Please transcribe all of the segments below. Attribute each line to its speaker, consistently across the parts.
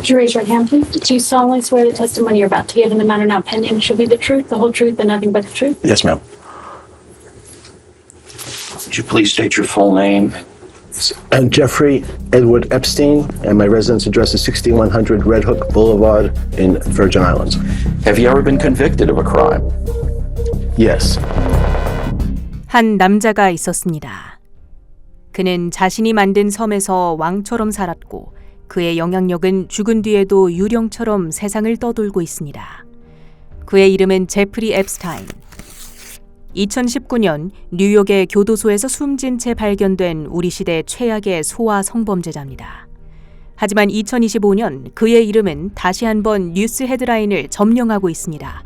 Speaker 1: Would you raise your hand, please? Do you solemnly swear the testimony you're about to give in the matter now pending shall be the truth, the whole truth, and nothing but the truth?
Speaker 2: Yes, ma'am.
Speaker 3: Would you please state your full name?
Speaker 2: I'm Jeffrey Edward Epstein, and my residence address is 6100 Red Hook Boulevard in Virgin Islands.
Speaker 3: Have you ever been convicted of a crime?
Speaker 2: Yes.
Speaker 4: 한 남자가 있었습니다. 그는 자신이 만든 섬에서 왕처럼 살았고 그의 영향력은 죽은 뒤에도 유령처럼 세상을 떠돌고 있습니다. 그의 이름은 제프리 앱스타인. 2019년 뉴욕의 교도소에서 숨진 채 발견된 우리 시대 최악의 소아 성범죄자입니다. 하지만 2025년 그의 이름은 다시 한번 뉴스 헤드라인을 점령하고 있습니다.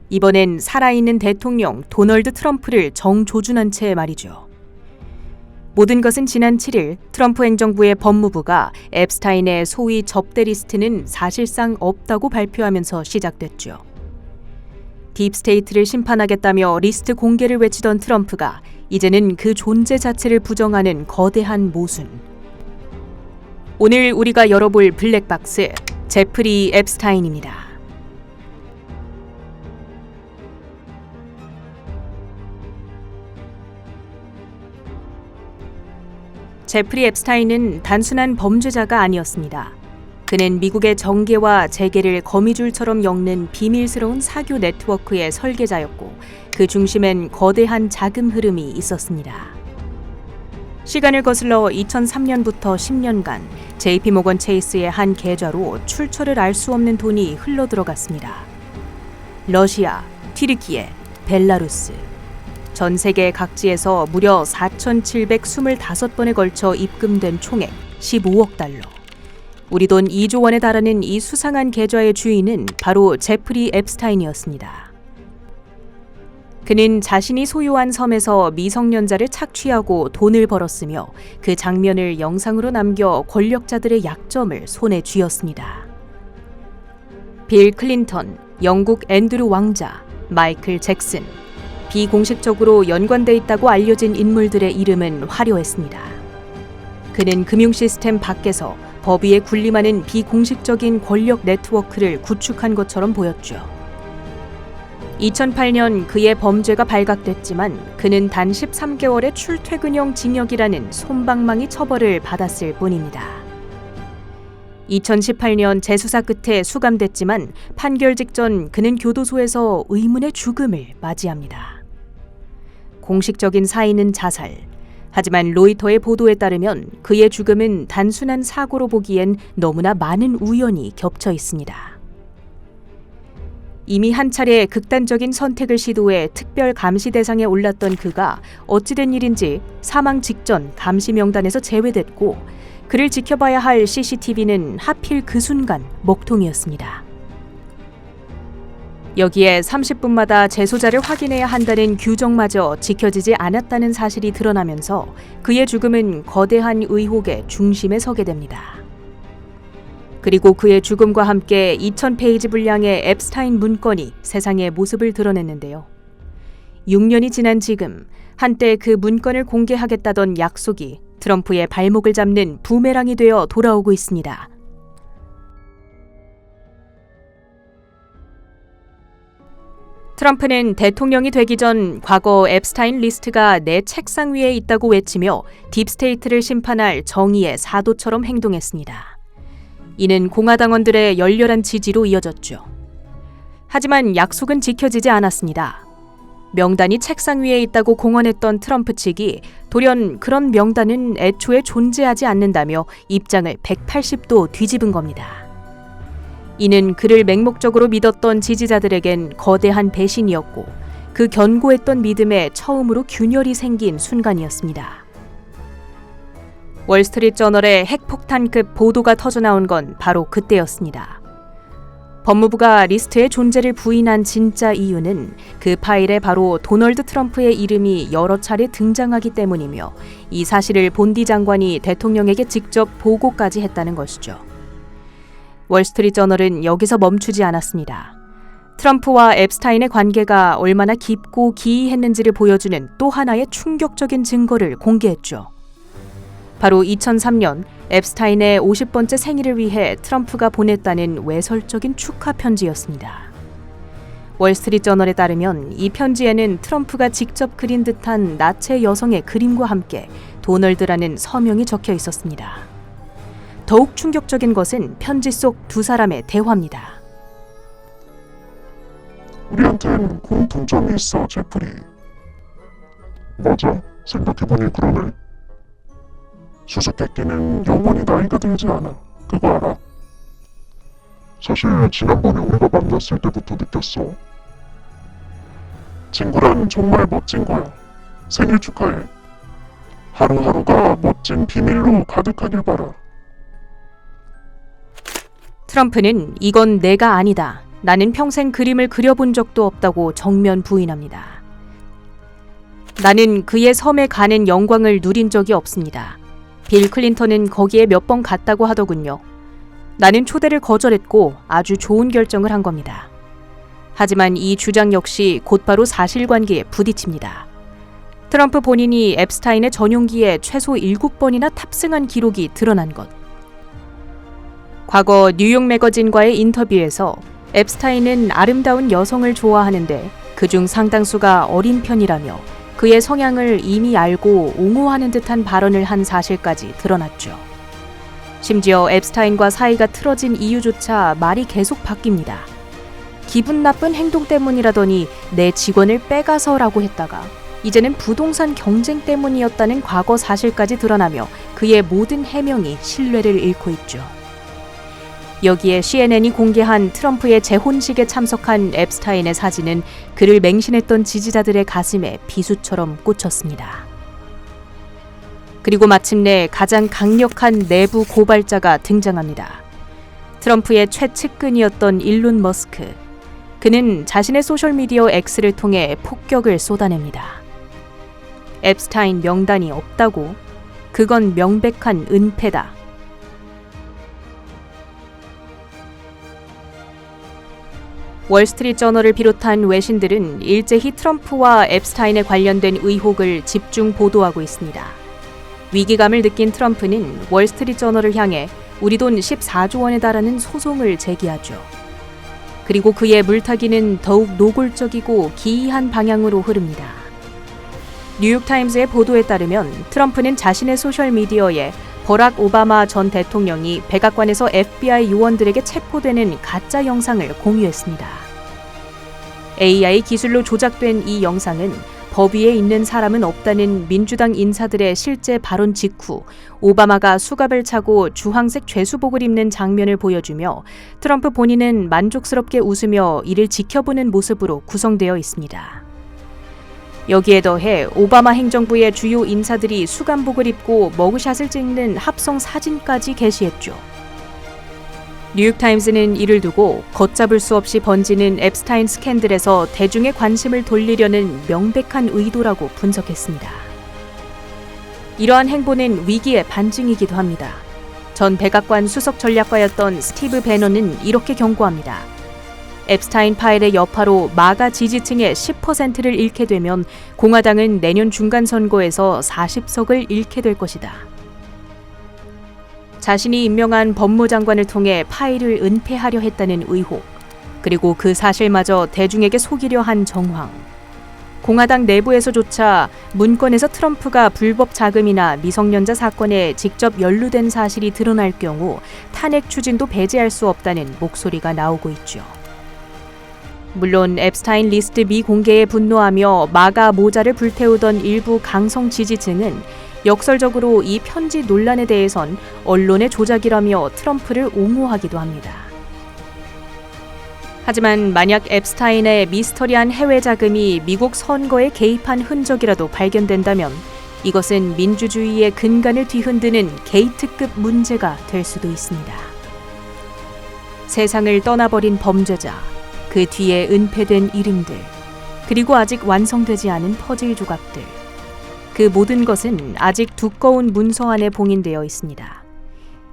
Speaker 4: 이번엔 살아있는 대통령 도널드 트럼프를 정조준한 채 말이죠. 모든 것은 지난 7일 트럼프 행정부의 법무부가 앱스타인의 소위 접대 리스트는 사실상 없다고 발표하면서 시작됐죠. 딥스테이트를 심판하겠다며 리스트 공개를 외치던 트럼프가 이제는 그 존재 자체를 부정하는 거대한 모순. 오늘 우리가 열어볼 블랙박스, 제프리 앱스타인입니다. 제프리 앱스타인은 단순한 범죄자가 아니었습니다. 그는 미국의 정계와 재계를 거미줄처럼 엮는 비밀스러운 사교 네트워크의 설계자였고 그 중심엔 거대한 자금 흐름이 있었습니다. 시간을 거슬러 2003년부터 10년간 JP모건 체이스의 한 계좌로 출처를 알 수 없는 돈이 흘러들어갔습니다. 러시아, 튀르키예, 벨라루스, 전 세계 각지에서 무려 4,725번에 걸쳐 입금된 총액 15억 달러. 우리 돈 2조 원에 달하는 이 수상한 계좌의 주인은 바로 제프리 앱스타인이었습니다. 그는 자신이 소유한 섬에서 미성년자를 착취하고 돈을 벌었으며 그 장면을 영상으로 남겨 권력자들의 약점을 손에 쥐었습니다. 빌 클린턴, 영국 앤드루 왕자, 마이클 잭슨, 비공식적으로 연관돼 있다고 알려진 인물들의 이름은 화려했습니다. 그는 금융 시스템 밖에서 법 위에 군림하는 비공식적인 권력 네트워크를 구축한 것처럼 보였죠. 2008년 그의 범죄가 발각됐지만 그는 단 13개월의 출퇴근형 징역이라는 솜방망이 처벌을 받았을 뿐입니다. 2018년 재수사 끝에 수감됐지만 판결 직전 그는 교도소에서 의문의 죽음을 맞이합니다. 공식적인 사인은 자살. 하지만 로이터의 보도에 따르면 그의 죽음은 단순한 사고로 보기엔 너무나 많은 우연이 겹쳐 있습니다. 이미 한 차례 극단적인 선택을 시도해 특별 감시 대상에 올랐던 그가 어찌된 일인지 사망 직전 감시 명단에서 제외됐고 그를 지켜봐야 할 CCTV는 하필 그 순간 먹통이었습니다. 여기에 30분마다 재소자를 확인해야 한다는 규정마저 지켜지지 않았다는 사실이 드러나면서 그의 죽음은 거대한 의혹의 중심에 서게 됩니다. 그리고 그의 죽음과 함께 2000페이지 분량의 앱스타인 문건이 세상의 모습을 드러냈는데요. 6년이 지난 지금 한때 그 문건을 공개하겠다던 약속이 트럼프의 발목을 잡는 부메랑이 되어 돌아오고 있습니다. 트럼프는 대통령이 되기 전 과거 앱스타인 리스트가 내 책상 위에 있다고 외치며 딥스테이트를 심판할 정의의 사도처럼 행동했습니다. 이는 공화당원들의 열렬한 지지로 이어졌죠. 하지만 약속은 지켜지지 않았습니다. 명단이 책상 위에 있다고 공언했던 트럼프 측이 돌연 그런 명단은 애초에 존재하지 않는다며 입장을 180도 뒤집은 겁니다. 이는 그를 맹목적으로 믿었던 지지자들에겐 거대한 배신이었고 그 견고했던 믿음에 처음으로 균열이 생긴 순간이었습니다. 월스트리트저널의 핵폭탄급 보도가 터져나온 건 바로 그때였습니다. 법무부가 리스트의 존재를 부인한 진짜 이유는 그 파일에 바로 도널드 트럼프의 이름이 여러 차례 등장하기 때문이며 이 사실을 본디 장관이 대통령에게 직접 보고까지 했다는 것이죠. 월스트리트저널은 여기서 멈추지 않았습니다. 트럼프와 앱스타인의 관계가 얼마나 깊고 기이했는지를 보여주는 또 하나의 충격적인 증거를 공개했죠. 바로 2003년 앱스타인의 50번째 생일을 위해 트럼프가 보냈다는 외설적인 축하 편지였습니다. 월스트리트저널에 따르면 이 편지에는 트럼프가 직접 그린 듯한 나체 여성의 그림과 함께 도널드라는 서명이 적혀 있었습니다. 더욱 충격적인 것은 편지 속 두 사람의 대화입니다.
Speaker 5: 우리한텐 공통점이 있어, 제프리. 맞아, 생각해보니 그러네. 수수께끼는 영원히 나이가 들지 않아. 그거 알아? 사실 지난번에 우리가 만났을 때부터 느꼈어. 친구란 정말 멋진 거야. 생일 축하해. 하루하루가 멋진 비밀로 가득하길 바라.
Speaker 4: 트럼프는 이건 내가 아니다. 나는 평생 그림을 그려본 적도 없다고 정면 부인합니다. 나는 그의 섬에 가는 영광을 누린 적이 없습니다. 빌 클린턴은 거기에 몇 번 갔다고 하더군요. 나는 초대를 거절했고 아주 좋은 결정을 한 겁니다. 하지만 이 주장 역시 곧바로 사실관계에 부딪힙니다. 트럼프 본인이 앱스타인의 전용기에 최소 7번이나 탑승한 기록이 드러난 것. 과거 뉴욕 매거진과의 인터뷰에서 앱스타인은 아름다운 여성을 좋아하는데 그중 상당수가 어린 편이라며 그의 성향을 이미 알고 옹호하는 듯한 발언을 한 사실까지 드러났죠. 심지어 앱스타인과 사이가 틀어진 이유조차 말이 계속 바뀝니다. 기분 나쁜 행동 때문이라더니 내 직원을 빼가서라고 했다가 이제는 부동산 경쟁 때문이었다는 과거 사실까지 드러나며 그의 모든 해명이 신뢰를 잃고 있죠. 여기에 CNN이 공개한 트럼프의 재혼식에 참석한 앱스타인의 사진은 그를 맹신했던 지지자들의 가슴에 비수처럼 꽂혔습니다. 그리고 마침내 가장 강력한 내부 고발자가 등장합니다. 트럼프의 최측근이었던 일론 머스크. 그는 자신의 소셜미디어 X를 통해 폭격을 쏟아냅니다. 앱스타인 명단이 없다고? 그건 명백한 은폐다. 월스트리트저널을 비롯한 외신들은 일제히 트럼프와 앱스타인에 관련된 의혹을 집중 보도하고 있습니다. 위기감을 느낀 트럼프는 월스트리트저널을 향해 우리 돈 14조 원에 달하는 소송을 제기하죠. 그리고 그의 물타기는 더욱 노골적이고 기이한 방향으로 흐릅니다. 뉴욕타임스의 보도에 따르면 트럼프는 자신의 소셜미디어에 버락 오바마 전 대통령이 백악관에서 FBI 요원들에게 체포되는 가짜 영상을 공유했습니다. AI 기술로 조작된 이 영상은 법 위에 있는 사람은 없다는 민주당 인사들의 실제 발언 직후 오바마가 수갑을 차고 주황색 죄수복을 입는 장면을 보여주며 트럼프 본인은 만족스럽게 웃으며 이를 지켜보는 모습으로 구성되어 있습니다. 여기에 더해 오바마 행정부의 주요 인사들이 수감복을 입고 머그샷을 찍는 합성 사진까지 게시했죠. 뉴욕타임스는 이를 두고 걷잡을 수 없이 번지는 앱스타인 스캔들에서 대중의 관심을 돌리려는 명백한 의도라고 분석했습니다. 이러한 행보는 위기의 반증이기도 합니다. 전 백악관 수석 전략가였던 스티브 배너는 이렇게 경고합니다. 앱스타인 파일의 여파로 마가 지지층의 10%를 잃게 되면 공화당은 내년 중간 선거에서 40석을 잃게 될 것이다. 자신이 임명한 법무장관을 통해 파일을 은폐하려 했다는 의혹, 그리고 그 사실마저 대중에게 속이려 한 정황. 공화당 내부에서조차 문건에서 트럼프가 불법 자금이나 미성년자 사건에 직접 연루된 사실이 드러날 경우 탄핵 추진도 배제할 수 없다는 목소리가 나오고 있죠. 물론 앱스타인 리스트 미공개에 분노하며 마가 모자를 불태우던 일부 강성 지지층은 역설적으로 이 편지 논란에 대해선 언론의 조작이라며 트럼프를 옹호하기도 합니다. 하지만 만약 앱스타인의 미스터리한 해외 자금이 미국 선거에 개입한 흔적이라도 발견된다면 이것은 민주주의의 근간을 뒤흔드는 게이트급 문제가 될 수도 있습니다. 세상을 떠나버린 범죄자, 그 뒤에 은폐된 이름들, 그리고 아직 완성되지 않은 퍼즐 조각들. 그 모든 것은 아직 두꺼운 문서 안에 봉인되어 있습니다.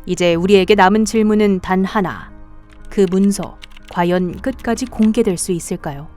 Speaker 4: 이제 우리에게 남은 질문은 단 하나. 그 문서, 과연 끝까지 공개될 수 있을까요?